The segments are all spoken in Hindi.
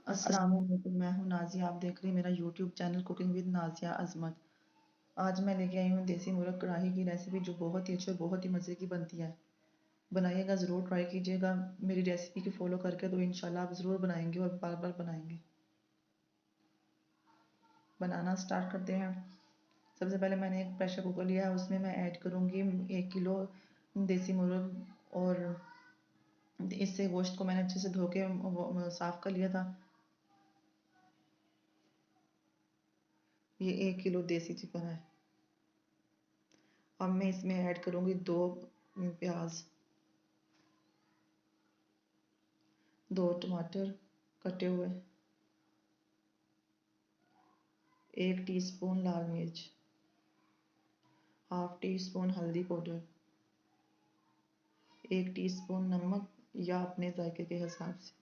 अस्सलाम वालेकुम, मैं हूँ नाज़िया। आप देख रही हैं मेरा YouTube channel cooking with Nazia Azmat. आज मैं लेके आई हूँ देसी मुर्ग कढ़ाई की रेसिपी, जो बहुत ही अच्छी और बहुत ही मज़े की बनती है। बनाइएगा, ज़रूर ट्राई कीजिएगा मेरी रेसिपी की फॉलो करके, तो इंशाल्लाह आप ज़रूर बनाएंगे और बार बार बनाएंगे। बनाना स्टार्ट करते हैं। सबसे पहले मैंने एक प्रेशर कुकर लिया है, उसमें मैं ऐड करूँगी 1 किलो देसी मुर्ग। और इससे गोश्त को मैंने अच्छे से धो के साफ़ कर लिया था। ये 1 किलो देसी चिकन है। अब मैं इसमें ऐड करूँगी 2 प्याज, 2 टमाटर कटे हुए, 1 टीस्पून लाल मिर्च, हाफ टी स्पून हल्दी पाउडर, 1 टीस्पून नमक या अपने जायके के हिसाब से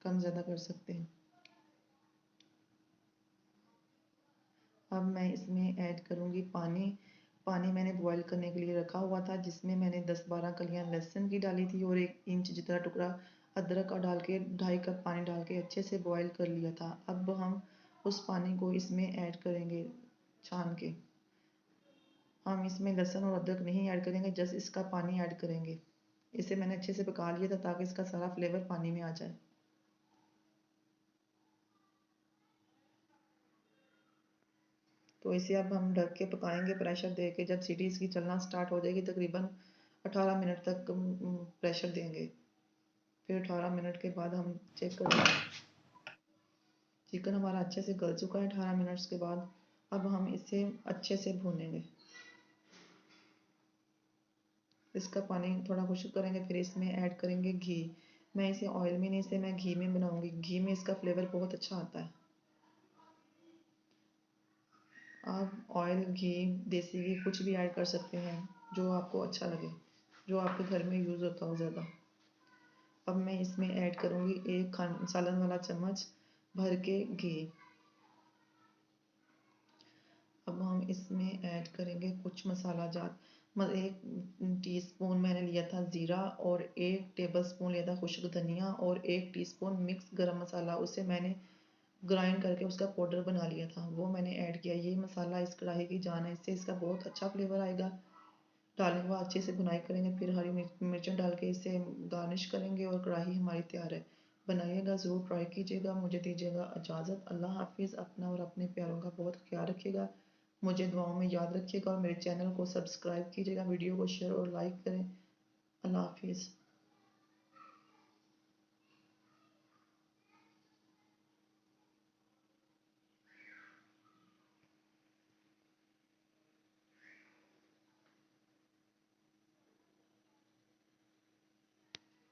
कम ज़्यादा कर सकते हैं। अब मैं इसमें ऐड करूँगी पानी। पानी मैंने बॉईल करने के लिए रखा हुआ था, जिसमें मैंने 10-12 कलियां लहसुन की डाली थी और 1 इंच जितना टुकड़ा अदरक का डाल के 2.5 कप पानी डाल के अच्छे से बॉईल कर लिया था। अब हम उस पानी को इसमें ऐड करेंगे छान के। हम इसमें लहसुन और अदरक नहीं ऐड करेंगे, जस्ट इसका पानी ऐड करेंगे। इसे मैंने अच्छे से पका लिया था ताकि इसका सारा फ्लेवर पानी में आ जाए। तो इसे अब हम ढक के पकाएंगे प्रेशर दे के। जब सीटी इसकी चलना स्टार्ट हो जाएगी, तकरीबन 18 मिनट तक प्रेशर देंगे। फिर 18 मिनट के बाद हम चेक करेंगे। चिकन हमारा अच्छे से गल चुका है 18 मिनट्स के बाद। अब हम इसे अच्छे से भूनेंगे। इसका पानी थोड़ा खुश्क करेंगे, फिर इसमें ऐड करेंगे घी। मैं इसे ऑयल में नहीं, इसे मैं घी में बनाऊंगी। घी में इसका फ्लेवर बहुत अच्छा आता है। आप ऑयल, घी, देसी घी कुछ भी ऐड कर सकते हैं जो आपको अच्छा लगे, जो आपके घर में यूज़ होता हो ज़्यादा। अब मैं इसमें ऐड करूँगी 1 सालन वाला चम्मच भर के घी। अब हम इसमें ऐड करेंगे कुछ मसाला जात। 1 टीस्पून मैंने लिया था ज़ीरा और 1 टेबलस्पून लिया था खुश्क धनिया और 1 टीस्पून मिक्स गरम मसाला। उसे मैंने ग्राइंड करके उसका पाउडर बना लिया था, वो मैंने ऐड किया। ये मसाला इस कढ़ाई की जान है, इससे इसका बहुत अच्छा फ्लेवर आएगा। डालने के बाद अच्छे से भुनाई करेंगे, फिर हरी मिर्चें डाल के इसे गार्निश करेंगे और कढ़ाई हमारी तैयार है। बनाइएगा, ज़रूर ट्राई कीजिएगा। मुझे दीजिएगा इजाज़त। अल्लाह हाफिज़। अपना और अपने प्यारों का बहुत ख्याल रखिएगा। मुझे दुआओं में याद रखिएगा और मेरे चैनल को सब्सक्राइब कीजिएगा। वीडियो को शेयर और लाइक करें। अल्लाह हाफिज़।